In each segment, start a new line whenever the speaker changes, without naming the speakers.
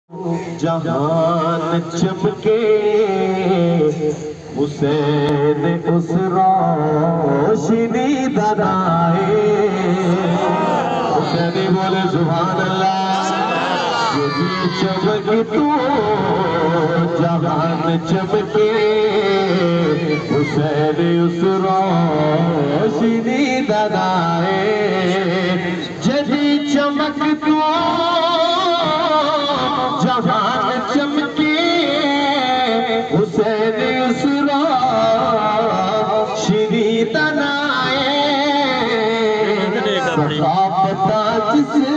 जहान चमके हुसैन उस रोशनी दराए। हुसैनी बोले सुभान अल्लाह। यदि चमक तू जहान चमके हुसैन उस रोशनी दराए। यदि चमक तू जहान चमके हुसैन उस रोशनी तनाए। सखावता जिसे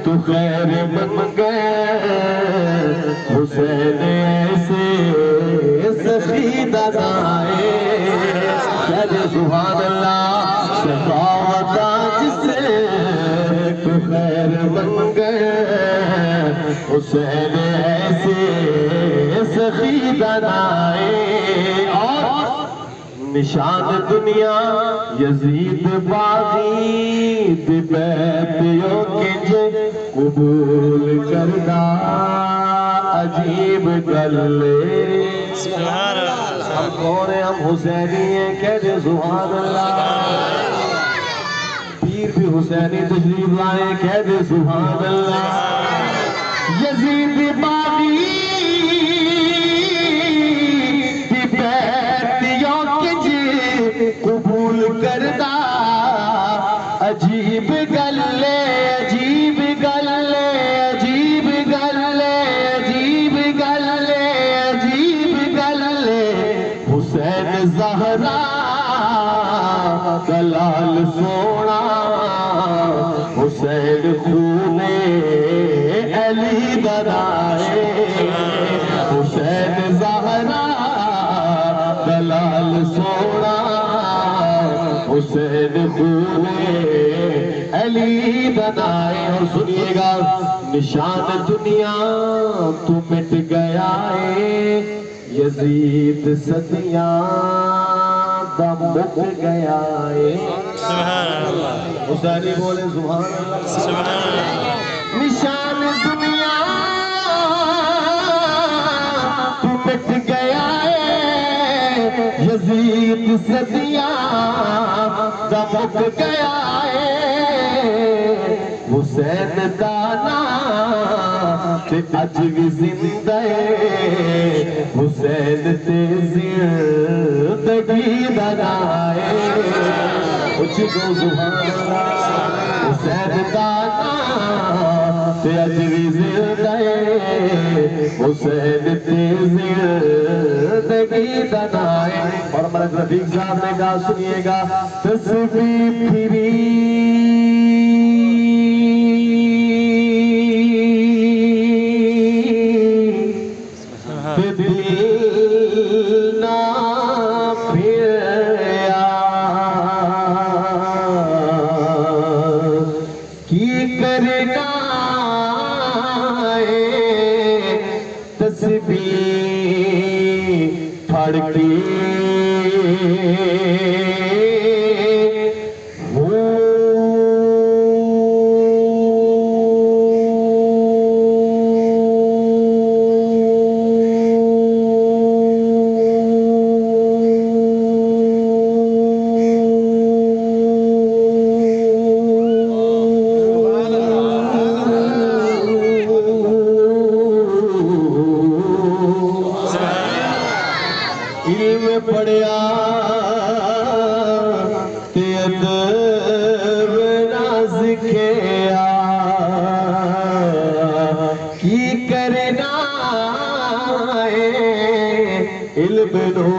तू खैर मंगे हुसैन ऐसे सखी दनाए। कहते सुभान अल्लाह। सखावता जिसे तू खैर मंगे हुसैन ऐसे सखी बनाए। और निशान दुनिया यजीद बागी बैतियों के जे कबूल करना अजीब गले। हम कौन है? हम हुसैनी हैं। कहते सुभान अल्लाह। पीर भी हुसैनी तशरीफ लाए। कहते सुभान अल्लाह। यजीद बागी बैतियों के जे कबूल करदा अजीब गल्ले अजीब गल्ले अजीब गल्ले अजीब गल्ले अजीब गल्ले। हुसैन ज़हरा दलाल सोना हुसैन खूने अली दराए। हुसैन ज़हरा दलाल सोना हुसैन खूने अली बनाए। और सुनिएगा निशान दुनिया तू मिट गया है यजीद सदियां दम मुक गया है। हुसैनी बोले सुभान अल्लाह। निशान दुनिया तू मिट गया है यजीद सदियां दम मुक गया है। हुसैन दाना ते अज भी जिंदा है हुसैन ते जिंदगी दराए। उच्ची को सुभान अल्लाह। हुसैन दाना ते अज भी जिंदा है हुसैन ते जिंदगी दराए। और हमारे रफीक साहब ने कहा सुनिएगा। तस्वीर फिरी फड़की पढ़िया ते अदब ना सिखिया की करना है इल्म नो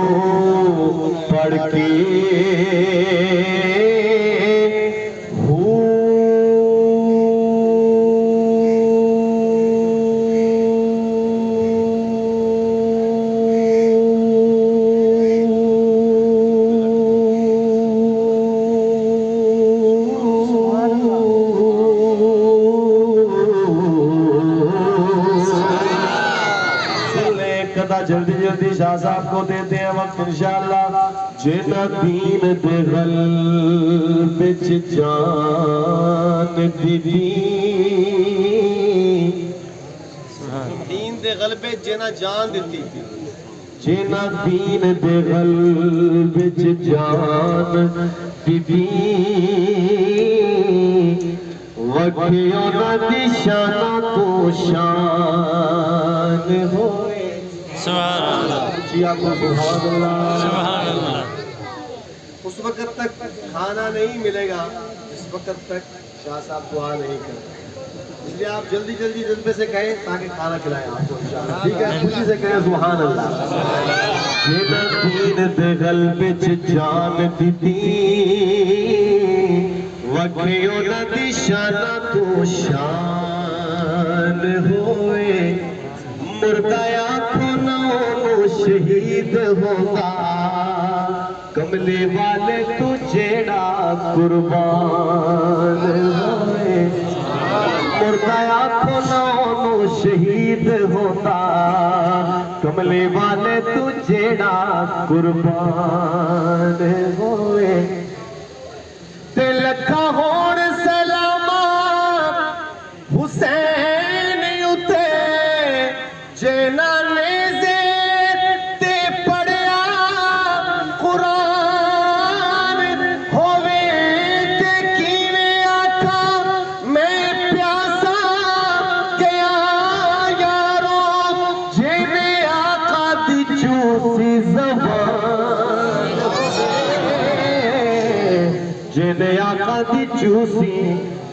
पढ़ के। जल्दी जल्दी शाह साहब को देते हैं वक्त इंशाअल्लाह। जेना दीन दे गल बिच जान दी
दीन दे गलबे जेना जान दिती
जिना दीन दे गलबे च जान दिती वखियों ना दिशाना तो शान होए।
सुभान अल्लाह,
जी आपको सुभान अल्लाह।
सुभान अल्लाह।
उस वक्त तक खाना नहीं मिलेगा जिस वक्त तक शाह साहब दुआ नहीं करते, इसलिए आप जल्दी जल्दी जज्बे से कहें ताकि खाना खिलाएं आपको इंशाअल्लाह। ठीक है, खुशी से कहें सुभान अल्लाह। जिना दीन दे गलबे च जान दिती वखियों ना दिशाना तो शान होए। मुर्दा आँखों नौ शहीद होगा कमले वाले तू जेड़ा कुर्बान होए। मुर्दा आँखों नौ शहीद होगा कमले वाले तू जेड़ा कुर्बान होए। लखा होण सलामा हुसैन उते जेना नेज़े ते पढ़िया कुरान होवे ते कीवें आखा मैं प्यासा गया यारो जेने आका दी चूसी ज़बान जिन्हें आका दी चूसी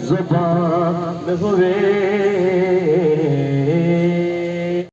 ज़बान हुए।